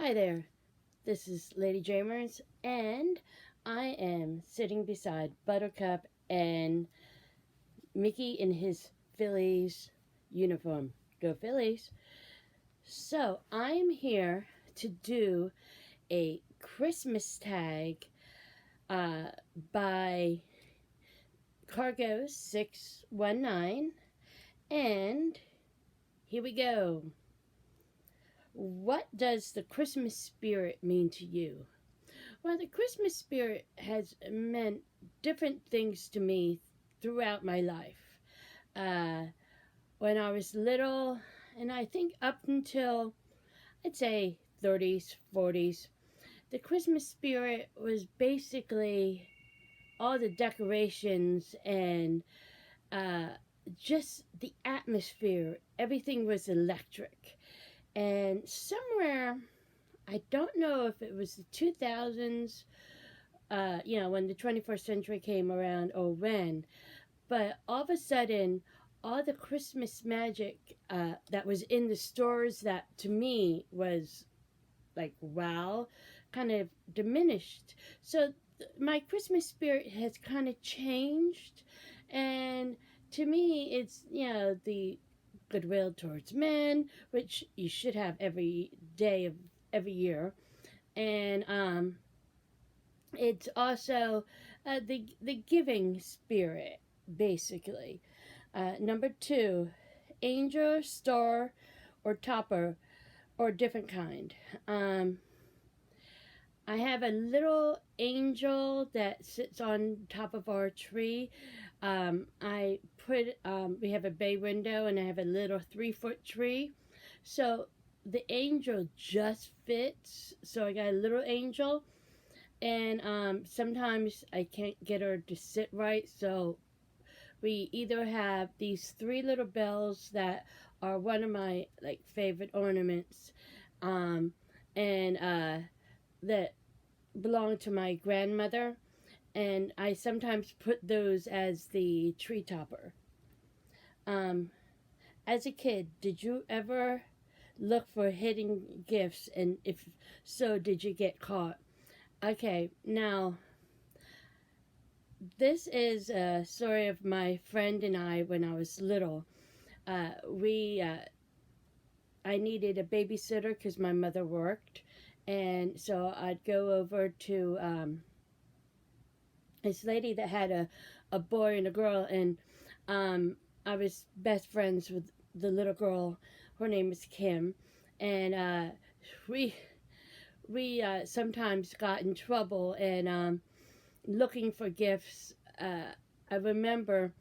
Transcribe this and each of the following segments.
Hi there, this is Lady Jamers, and I am sitting beside Buttercup and Mickey in his Phillies uniform. Go Phillies! So, I'm here to do a Christmas tag uh, by Cargo 619, and here we go. What does the Christmas spirit mean to you? Well, the Christmas spirit has meant different things to me throughout my life. Uh, when I was little, and I think up until, I'd say, 30s, 40s, the Christmas spirit was basically all the decorations and uh, just the atmosphere. Everything was electric. And somewhere, I don't know if it was the 2000s, when the 21st century came around or when, but all of a sudden, all the Christmas magic that was in the stores that to me was like, wow, kind of diminished. So my Christmas spirit has kind of changed. And to me, it's, the goodwill towards men, which you should have every day of every year. And it's also the giving spirit, basically. Number two, angel, star, or topper, or different kind. I have a little angel that sits on top of our tree. We have a bay window, and I have a little 3-foot tree. So the angel just fits. So I got a little angel, and sometimes I can't get her to sit right. So we either have these 3 little bells that are one of my favorite ornaments, and that belong to my grandmother, and I sometimes put those as the tree topper. As a kid, did you ever look for hidden gifts, and if so, did you get caught? Okay, now this is a story of my friend and I when I was little. I needed a babysitter because my mother worked, and so I'd go over to this lady that had a boy and a girl, and I was best friends with the little girl. Her name is Kim, and we sometimes got in trouble and looking for gifts. I remember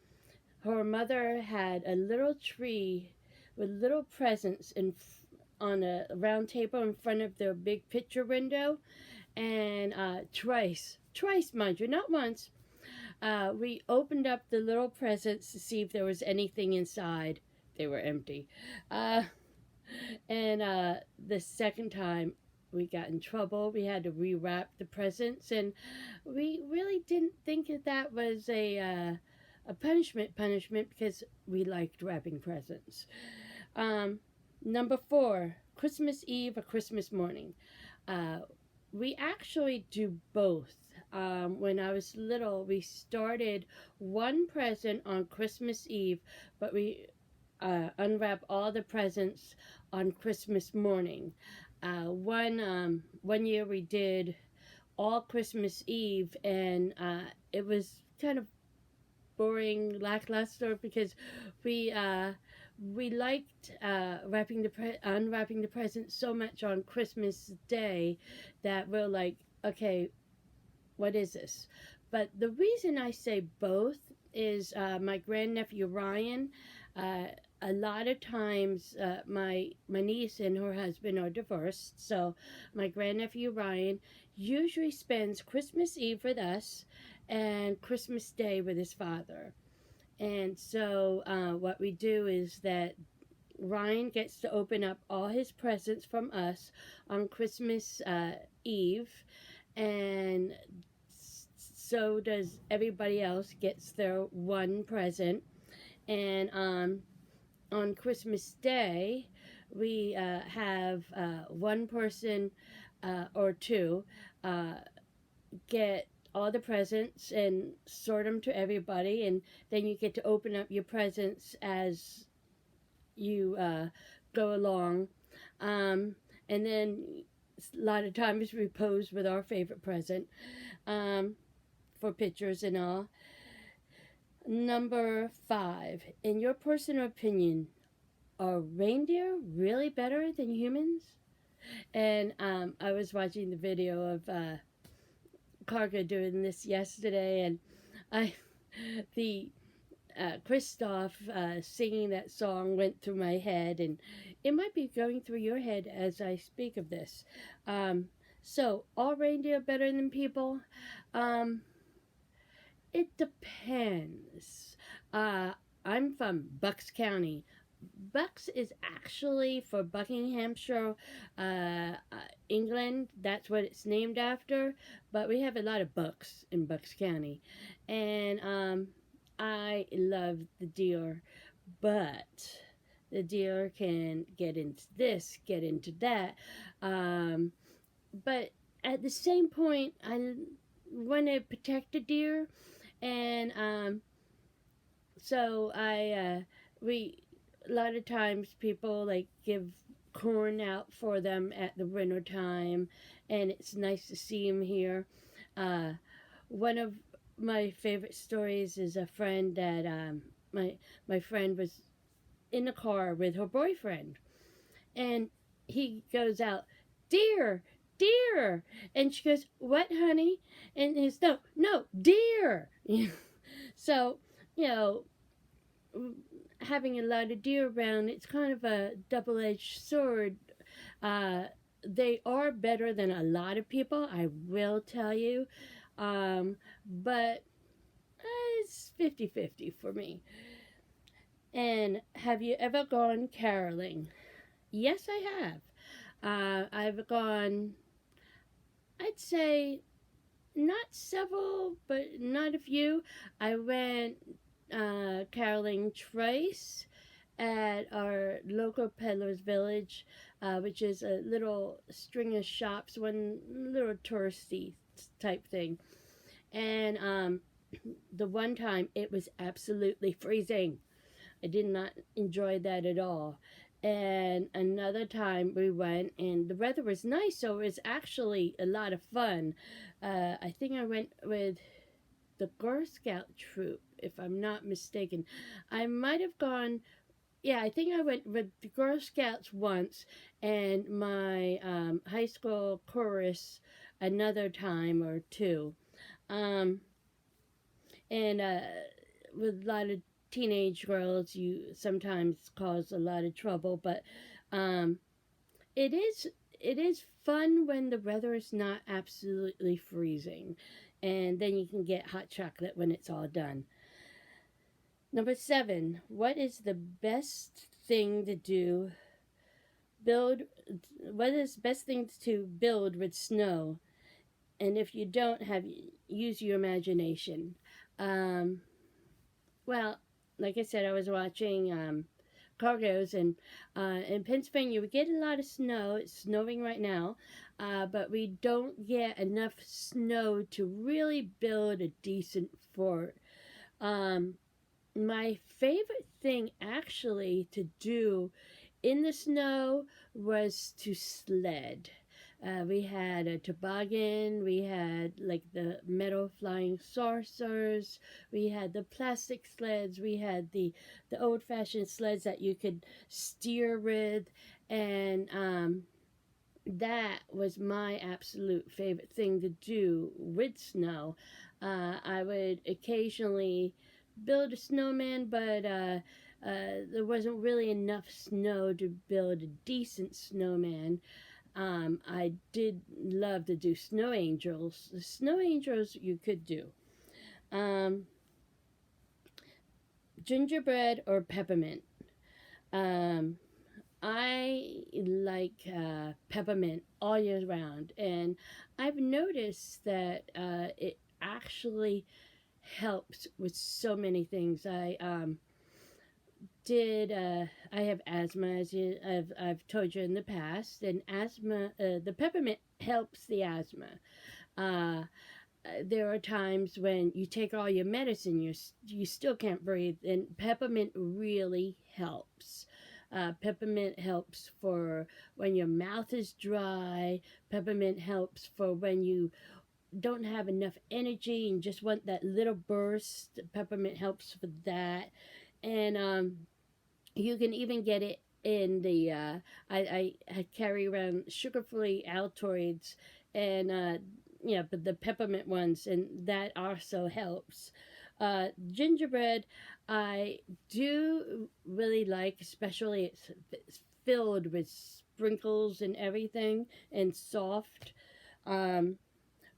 her mother had a little tree with little presents on a round table in front of their big picture window, and twice, mind you, not once, we opened up the little presents to see if there was anything inside. They were empty. And the second time we got in trouble, we had to rewrap the presents, and we really didn't think that was a punishment because we liked wrapping presents. Number 4, Christmas Eve or Christmas morning. We actually do both. When I was little, we started one present on Christmas Eve, but we unwrap all the presents on Christmas morning. One year we did all Christmas Eve, and it was kind of boring, lackluster, because we liked unwrapping the presents so much on Christmas Day that we're like, okay, what is this? But the reason I say both is my grandnephew Ryan. A lot of times, my niece and her husband are divorced, so my grandnephew Ryan usually spends Christmas Eve with us and Christmas Day with his father. And so what we do is that Ryan gets to open up all his presents from us on Christmas Eve, and so does everybody else gets their one present. And on Christmas Day, we have one person or two uh, get all the presents and sort them to everybody, and then you get to open up your presents as you go along. Um, and then a lot of times we pose with our favorite present um, for pictures and all. Number 5. In your personal opinion, are reindeer really better than humans? And I was watching the video of Cargo doing this yesterday, and I the Christoph singing that song went through my head, and it might be going through your head as I speak of this. Um, so, are reindeer better than people? Um, it depends. Uh, I'm from Bucks County. Bucks is actually for Buckinghamshire, England. That's what it's named after. But we have a lot of bucks in Bucks County. And I love the deer, but the deer can get into this, get into that. But at the same point, I want to protect the deer. And so we a lot of times people like give corn out for them at the winter time, and it's nice to see them here. Uh, one of my favorite stories is a friend that my friend was in the car with her boyfriend, and he goes out, deer, deer, and she goes, what, honey? And he's no, deer. So, you know, having a lot of deer around, it's kind of a double-edged sword. Uh, they are better than a lot of people, I will tell you. But it's 50-50 for me. And have you ever gone caroling? Yes, I have. I've gone, I'd say, not several, but not a few. I went caroling twice at our local peddler's village, which is a little string of shops, one little touristy type thing. And the one time it was absolutely freezing. I did not enjoy that at all. And another time we went and the weather was nice, so it was actually a lot of fun. I think I went with the Girl Scout troop, if I'm not mistaken. I might have gone, yeah, I think I went with the Girl Scouts once and my high school chorus another time or two. Um, and with a lot of teenage girls, you sometimes cause a lot of trouble, but um, it is fun when the weather is not absolutely freezing, and then you can get hot chocolate when it's all done. Number 7, what is the best thing to do? Build. What is the best thing to build with snow? And if you don't have, use your imagination. Um, well, like I said, I was watching cargoes, and in Pennsylvania we get a lot of snow. It's snowing right now, but we don't get enough snow to really build a decent fort. My favorite thing actually to do in the snow was to sled. We had a toboggan, we had like the metal flying saucers, we had the plastic sleds, we had the old-fashioned sleds that you could steer with, and that was my absolute favorite thing to do with snow. I would occasionally build a snowman, but there wasn't really enough snow to build a decent snowman. I did love to do snow angels. The snow angels you could do. Um, Gingerbread or peppermint. Um, I like peppermint all year round, and I've noticed that it actually helps with so many things. I have asthma, as I've told you in the past, and asthma, the peppermint helps the asthma. Uh, there are times when you take all your medicine, you still can't breathe, and peppermint really helps. Peppermint helps for when your mouth is dry. Peppermint helps for when you don't have enough energy and just want that little burst. Peppermint helps for that. And you can even get it in the I carry around sugar-free Altoids, and yeah, but the peppermint ones, and that also helps. Gingerbread, I do really like, especially it's filled with sprinkles and everything, and soft. Um,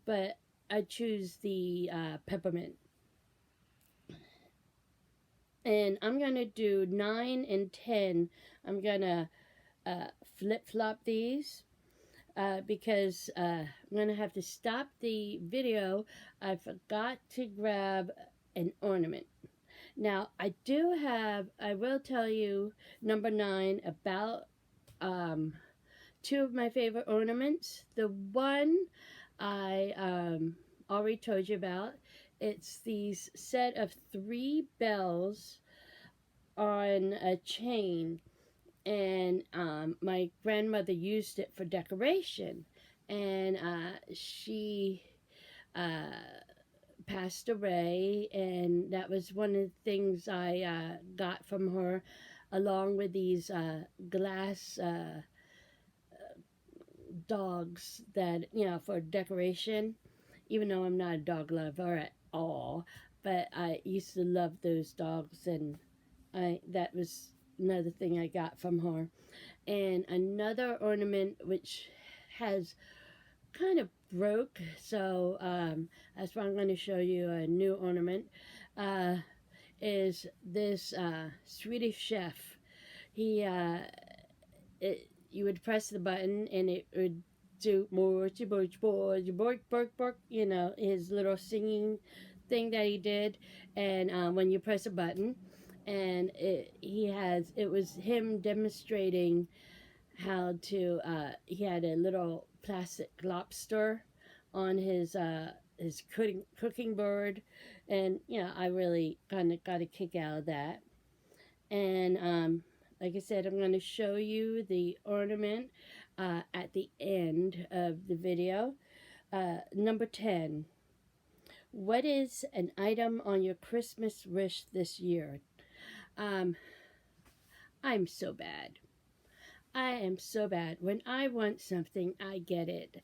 but I choose the peppermint. And I'm gonna do 9 and 10. I'm gonna uh, flip flop these because I'm gonna have to stop the video. I forgot to grab an ornament. Now I will tell you, number 9, about two of my favorite ornaments. The one I already told you about. It's these set of 3 bells on a chain, and my grandmother used it for decoration, and she uh, passed away, and that was one of the things I got from her, along with these glass dogs that, for decoration, even though I'm not a dog lover at all. But I used to love those dogs, and that was another thing I got from her. And another ornament which has kind of broke, so that's why I'm going to show you a new ornament. Uh, is this Swedish chef? He you would press the button and it would do more bark bark bark, his little singing thing that he did. And when you press a button, and it was him demonstrating how to he had a little plastic lobster on his cooking board, and I really kind of got a kick out of that. And like I said, I'm going to show you the ornament at the end of the video. Number 10. What is an item on your Christmas wish this year? Um, I'm so bad. I am so bad. When I want something, I get it.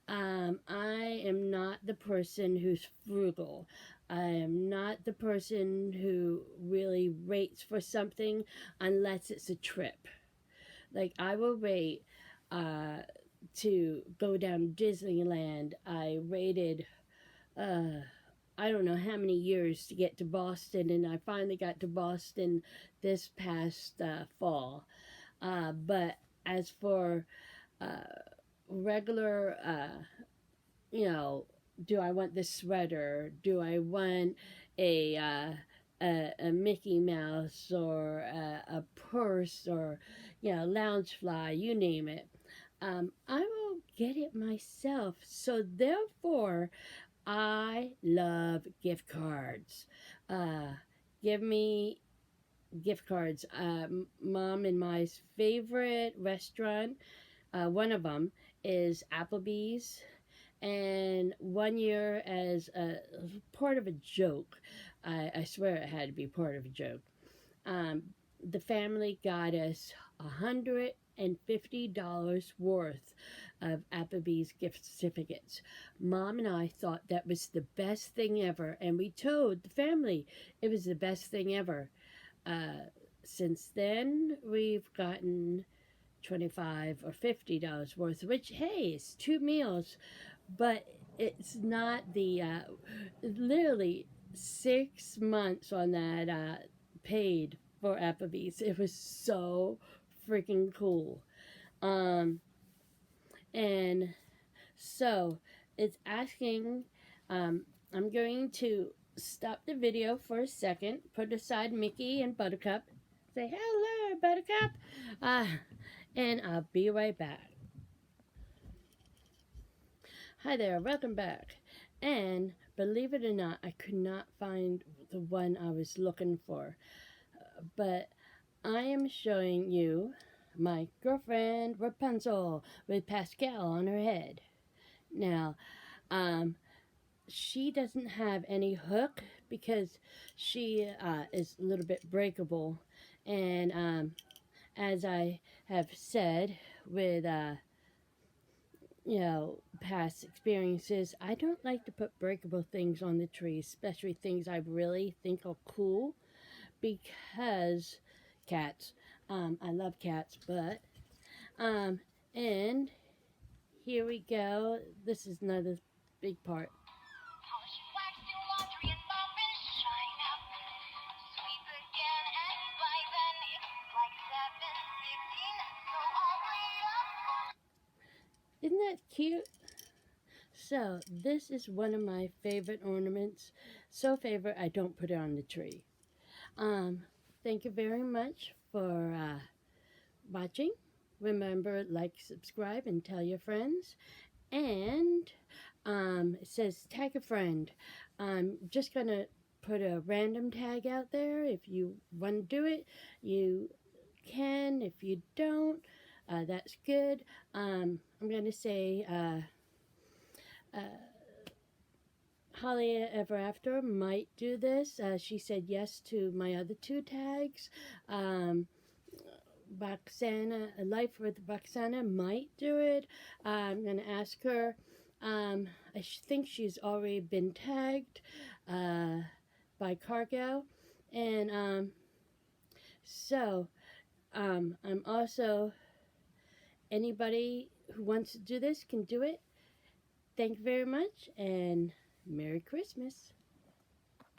I am not the person who's frugal. I am not the person who really waits for something unless it's a trip. Like, I will wait to go down Disneyland. I waited, uh, I don't know how many years to get to Boston, and I finally got to Boston this past fall. But as for uh, regular, you know, do I want this sweater? Do I want a a Mickey Mouse, or a purse, or lounge fly? You name it. I will get it myself. So therefore, I love gift cards. Give me gift cards. Mom and my favorite restaurant, one of them is Applebee's. And one year, as a part of a joke, I swear it had to be part of a joke, um, the family got us $150 worth of Applebee's gift certificates. Mom and I thought that was the best thing ever, and we told the family it was the best thing ever. Uh, since then, we've gotten 25 or $50 worth, which, hey, it's 2 meals, but it's not the literally 6 months on that paid for Applebee's. It was so freaking cool. Um, and so it's asking, I'm going to stop the video for a second, put aside Mickey and Buttercup, say hello, Buttercup, and I'll be right back. Hi there, welcome back. And believe it or not, I could not find the one I was looking for, but I am showing you my girlfriend Rapunzel with Pascal on her head. Now, she doesn't have any hook because she is a little bit breakable, and as I have said with past experiences, I don't like to put breakable things on the tree, especially things I really think are cool, because cats. I love cats, but and here we go. This is another big part. Isn't that cute? So, this is one of my favorite ornaments. So favorite, I don't put it on the tree. Um, Thank you very much for watching. Remember, like, subscribe, and tell your friends. And it says tag a friend. I'm just going to put a random tag out there. If you want to do it, you can. If you don't, that's good. I'm going to say Hollie Ever After might do this. She said yes to my other two tags. Roxana, Life with Roxana might do it. I'm going to ask her. I think she's already been tagged by Cargo. And so I'm also, anybody who wants to do this can do it. Thank you very much, and Merry Christmas.